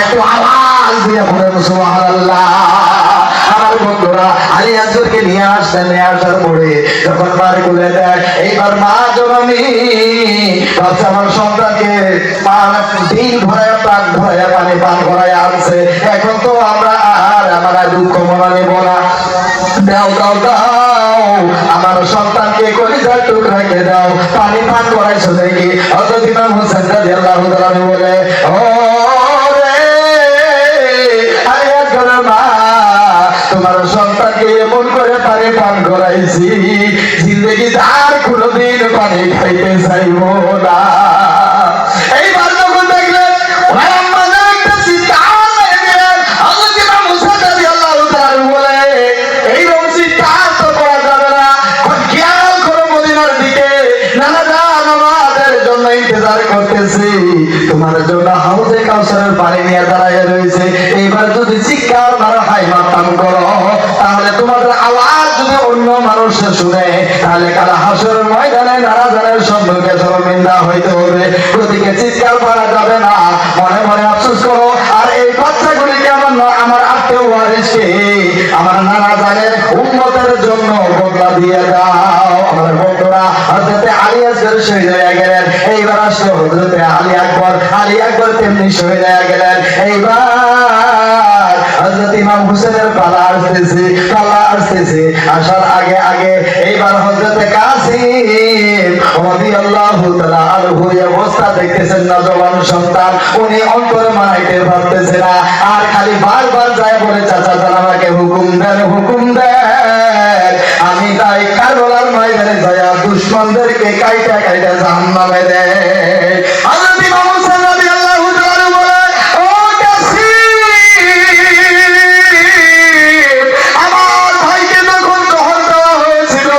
একটু আওয়াজ দিয়ে বলেন সুবহানাল্লাহ। আমার বন্ধুরা আলী আসগরকে নিয়ে আসলেন, নিয়ে আসার পরে যখন মার কোলে দেয়, এইবার মা জননী ভাবছে আমার সন্তানকে মা দিন ভরায় প্রাণ ভরায় পানি পান করায় আনছে, এখন তো আমরা আর আমার দুঃখ মনে নেব না, দাও দাও দাও আমার সন্তানকে কলিজার টুকরাকে দাও, পানি পান করাইছো দেখি। হযরত ইমাম হোসেন রাদিয়াল্লাহু তাআলা বলে, ও তোমার সন্তানকে এমন করে পানি পান করাইছি, জিন্দগি আর কোনোদিন পানি খাইতে চাইব না। এইবার যখন দেখলেন একটা চিৎকার দিলেন, হযরত ইমাম হোসেন রাদিয়াল্লাহু তাআলা বলে, এইরকম চিৎকার তো করা যাবে না, খেয়াল করো মদিনার দিকে, নানা জান আমাদের জন্য ইন্তজার করতেছি, তোমার জন্য হাউজে কাউসারের পানি নিয়ে দাঁড়ায় রয়েছে। এইবার যদি চিৎকার মারো হাই মাতাম করো, তাহলে তোমাদের আওয়াজ যদি অন্য মানুষ শুনে, তাহলে কাল হাসরের ময়দানে নানা জানের সম্মুখে শর্মিন্দা হইতে হবে। প্রতিকে চিৎকার করা যাবে না, মনে মনে আফসোস করো। আর এই বাচ্চাগুলিকে আমার আত্মীয় ওয়ারিসকে আমার নানা জানের উম্মতের জন্য বদলা দিয়ে দাও। আমার বন্ধুরা হযরত আলী আসগর শহীদ হয়ে গেলেন, এইবার আসলো হযরত আলী আকবর। আলী আকবর তেমনি শহীদ হয়ে গেলেন। এইবার হযরত ইমাম হোসেনের পালা আসতেছে, পালা আসতেছে। আসার আগে আগে এইবার হযরত কাসিম রাদিয়াল্লাহু তাআলা আনহু অবস্থা দেখতেছেন, নওজোয়ান সন্তান, উনি অন্তরে মানাইতে পারতেছে না, আর খালি বারবার যায় বলে, চাচা যান আমাকে হুকুম দেন, হুকুম দেন, আমি তাই কারবালার ময়দানে যায়া দুশমনদেরকে কাইটা কাইটা জাহান্নামে দেয়। হযরত ইমাম হোসেন রাদিয়াল্লাহু তাআলা বলে, ও কাসিম, আমার ভাইকে যখন জহর দেওয়া হয়েছিল,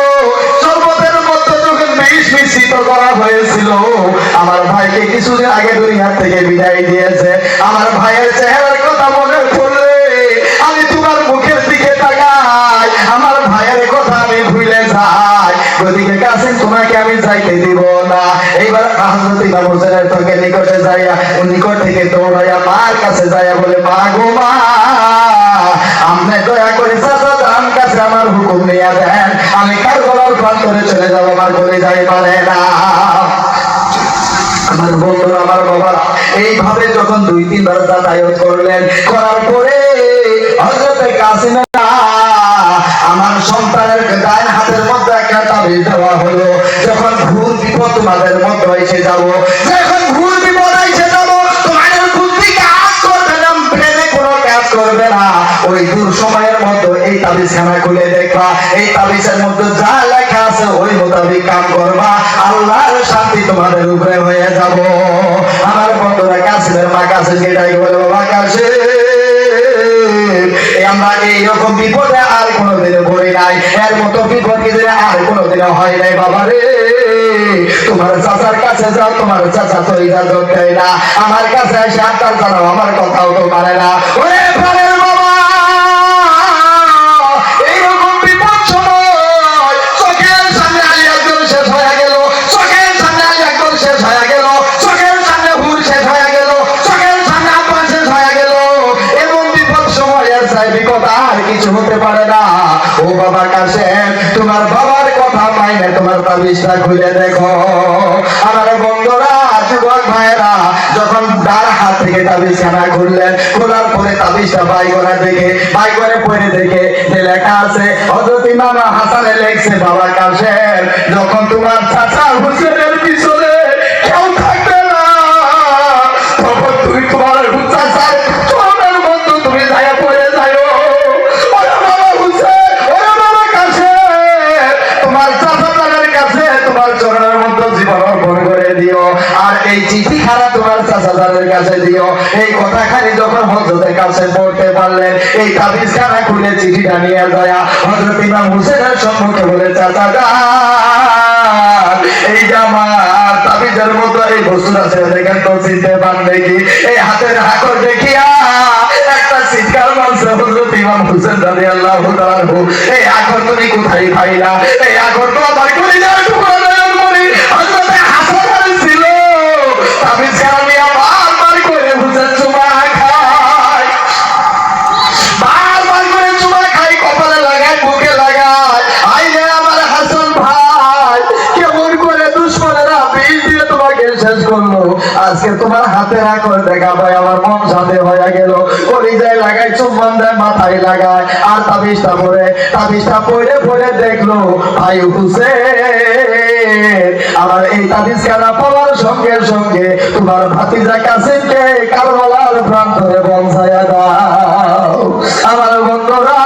শরবতের মধ্যে যখন বিষ মিশ্রিত করা হয়েছিল, আমার ভাইকে কিছুদিন আগে দুনিয়া থেকে বিদায় দিয়েছে। আমার ভাইয়ের চেহারার কথা মনে পড়লে আমি তোমার মুখের দিকে তাকাই, আমার ভাইয়ের কথা আমি ভুলে যাই। ওদিকে কাসিম তোমাকে আমি যাইতে দিব না। এইবার হযরত ইমাম হোসেনের তোকে নিকটে যাইয়া, নিকট থেকে দৌড়াইয়া মার কাছে যাইয়া বলে, মা গো মা, আপনি দয়া করে চাচা যান কাছে আমার হুকুম নিয়ে দেন, আমি কারবালার প্রান্তরে চলে যাবো, আমার করে যাই পারে না। আমার বন্ধুরা, আমার বাবা, এইভাবে যখন 2-3 বার যাতায়াত করলেন, করার পরে হযরত কাসিম আমার সন্তানের ডান হাতের মধ্যে একটা তাবিজ দেওয়া হলো, যখন ঘুর বিপদ তোমাদের মধ্যে এসে যাবো, যখন ঘুর বিপদ এসে যাবো, তোমাদের বুদ্ধি কাজ করবে না, ব্রেনে কোনো কাজ করবে না, ওই দূর সময়ের মধ্যে এই তাবিজ খানা খুলে দেখবা, এই তাবিজের মধ্যে যা লেখা আছে ওই মোতাবেক কাম করবা, আল্লাহর শান্তি তোমাদের উপরে হয়ে যাব। আমার বন্ধুরা কাসিমের মা কাছে যেটাই বলে, বাবা কাসিম, আমরা এইরকম বিপদে আর কোনোদিনও পড়ি নাই, এর মতো বিপদ কি আর কোনোদিনও হয় নাই বাবা রে। তোমার চাচার কাছে যাও, তোমার চাচা তো ইজাজত দেয় না, আমার কাছে এসে আত্মার জানাও, আমার কথাও তো মানে না। ওরে প্রাণের বাবা, এইরকম বিপদ সময় চোখের সামনে আলী আকবর শেষ হয়ে গেল, চোখের সামনে আলী আকবর শেষ হয়ে গেল, চোখের সামনে হুর শেষ হয়ে গেল, চোখের সামনে আব্বা শেষ হয়ে গেল। এমন বিপদ সময়ের চাই বিপদ আর কিছু হতে পারে না। ও বাবা কাসেম, তোমার বাবার কথা মাইনে তোমার তাবিজটা খুলে দেখো। আমার বন্ধুরা, যুবক ভাইয়েরা, যখন ডান হাত থেকে তাবিজ খানা খুললেন, খোলার পরে তাবিজটা বাইগোনা দেখে, বাইগোনে পড়ে দেখে যে লেখা আছে, হযরত ইমাম হাসানে লেখছে, বাবা কাসেম, যখন তোমার চাচা হুসেনের পিছনে কেউ থাকবে না, তখন তুমি তোমার চাচার চরণের মধ্যে তুমি যাইয়া পড়ে যাও। ওরে বাবা হুসেন, ওরে বাবা কাসেম, তোমার চাচার কাছে তোমার চরণের মধ্যে জীবন অর্পণ করে দিও, আর এই চিঠি খানা তোমার চাচাদের কাছে দিও। এই কথা খালি যখন হযরতের কাছে পড়তে পারলেন, এই তাবিজ খানা খুলে চিঠিটা নিয়ে যায় হযরত ইমাম হোসেনের সম্মুখে বলে, চাচা যান, এই জামা তাবিজের মতো এই বস্তুটা আছে, দেখেন তো চিনতে পান দেখি। এই হাতের হাকর দেখিয়া একটা চিৎকার মারছে হযরত ইমাম হোসেন রাদিয়াল্লাহু তাআলা আনহু, এই হাকর তুমি কোথায় পাইলা? এই হাকর তো আমার কলিজার টুকরা নয়ন মনি হযরত হাসান ছিল। তাবিজ খানা নিয়ে বারবার করে হোসেন চুমা খা মন শান্তি হয়ে গেল। কলিজায় লাগায়, চুম্বন দেয়, মাথায় লাগায়, আর তাবিজটা পড়ে পড়ে দেখলো ভাই হুসেন, আমার এই তাবিজ খানা পাওয়ার সঙ্গে সঙ্গে তোমার ভাতিজা কাসিমকে কারবালার প্রান্তরে পৌঁছায়া দাও। আমার বন্ধুরা,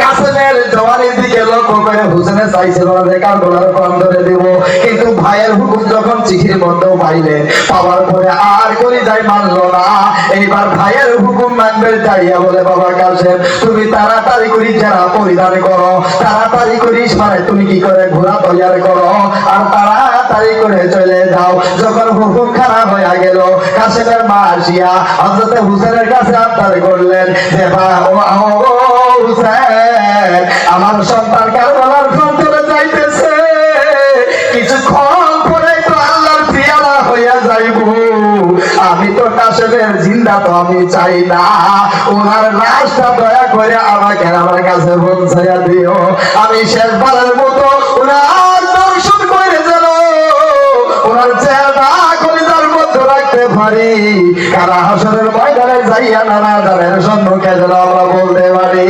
কাসেমের জওয়ানির দিকে লক্ষ্য করে হুসেনে চাইছিল না যে কারবালার প্রান্তরে দিব, কিন্তু ভাইয়ের হুকুম যখন চিঠির মধ্যেও পাইলেন, পাওয়ার পরে আর কলিজায় মানলো না। এইবার ভাইয়ের হুকুম মানবে চাইয়া বলে, বাবা কাসেম, তুমি তাড়াতাড়ি করে যারা পরিধান করো, তাড়াতাড়ি করে সরে তুমি কি করে ঘোড়া তৈয়ার করো, আর তাড়াতাড়ি করে চলে যাও। যখন হুকুম খারাপ হয়ে গেল, কাসেমের মা আসিয়া হযরত হুসেনের কাছে আবদার করলেন যে হুসেন, আমার সন্তান কারবালার প্রান্তরে যাইতেছে, কিছুক্ষণ পরে তো আল্লাহর পিয়ালা হইয়া যাইব। আমি তো কাসেমের জিন্দা তো আমি চাই না, ওনার লাশটা দয়া করে আমাকে আমার কাছে পৌঁছাইয়া দিও। আমি শেষবারের মতো ওনার দর্শন করে যেন ওনার চেহারা কলিজার মধ্যে রাখতে পারি, কারা হাসরের ময়দানে যাইয়া নানা জানের সম্মুখে যেন আমরা বলতে পারি।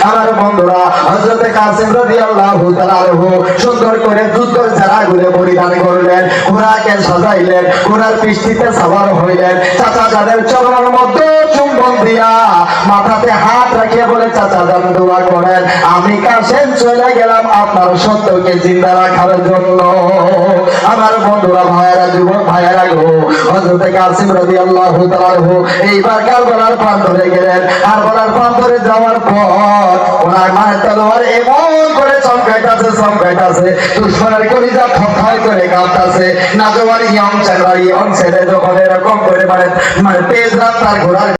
আমার বন্ধুরা, হযরত কাসেম রাদিয়াল্লাহু তাআলা আনহু সুন্দর করে যুদ্ধের চেহারাগুলো পরিধান করলেন, ঘোড়াকে সাজাইলেন, ঘোড়ার পৃষ্ঠিতে সওয়ার হইলেন, চাচা জানের চরণের মধ্যে চুম্বন দিয়া মাথাতে হাত রাখিয়ে বলে, চাচা জান দোয়া করেন, আমি কাসেম চলে গেলাম আপনার সত্যকে জিন্দা রাখার জন্য। আমার বন্ধুরা, ভাইয়েরা, যুবক ভাইয়েরা গো, হযরত কাসেম রাদিয়াল্লাহু তাআলা আনহু এইবার কারবালার প্রান্তরে গেলেন। কারবালার প্রান্তরে যাওয়ার পর ওনার মায়ের তলোয়ার এমন করে চমকাইতাছে, দুশমনের কলিজা থরথর করে কাঁপতাছে। নাজওয়ার ইয়ং ছেলে যখন এরকম করে মানে তেজ রাস্তার ঘোড়ার